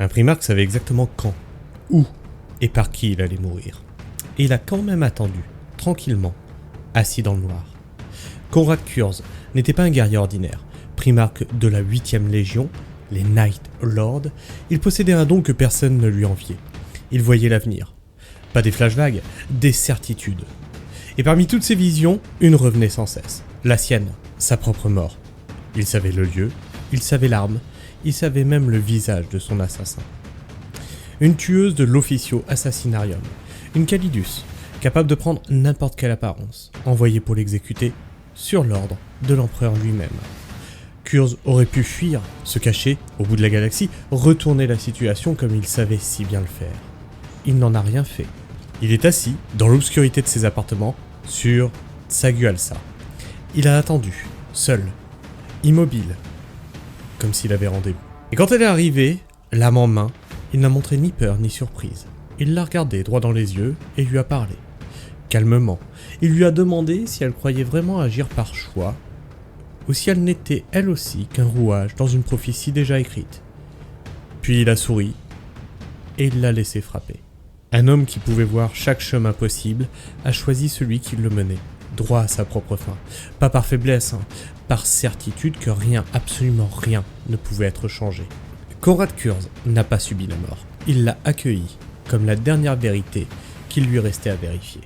Un Primarque savait exactement quand, où et par qui il allait mourir. Et il a quand même attendu, tranquillement, assis dans le noir. Konrad Kurz n'était pas un guerrier ordinaire. Primarque de la 8e Légion, les Night Lords, il possédait un don que personne ne lui enviait. Il voyait l'avenir. Pas des flashs vagues, des certitudes. Et parmi toutes ces visions, une revenait sans cesse. La sienne, sa propre mort. Il savait le lieu, il savait l'arme, il savait même le visage de son assassin. Une tueuse de l'Officio Assassinarium, une Calidus, capable de prendre n'importe quelle apparence, envoyée pour l'exécuter sur l'ordre de l'empereur lui-même. Kurz aurait pu fuir, se cacher au bout de la galaxie, retourner la situation comme il savait si bien le faire. Il n'en a rien fait. Il est assis, dans l'obscurité de ses appartements, sur Tsagualsa. Il a attendu, seul, immobile, comme s'il avait rendez-vous. Et quand elle est arrivée, lame en main, il n'a montré ni peur ni surprise. Il l'a regardée droit dans les yeux et lui a parlé. Calmement, il lui a demandé si elle croyait vraiment agir par choix, ou si elle n'était elle aussi qu'un rouage dans une prophétie déjà écrite. Puis il a souri, et il l'a laissé frapper. Un homme qui pouvait voir chaque chemin possible a choisi celui qui le menait, droit à sa propre fin. Pas par faiblesse, par certitude que rien, absolument rien, ne pouvait être changé. Konrad Kurz n'a pas subi la mort. Il l'a accueillie comme la dernière vérité qu'il lui restait à vérifier.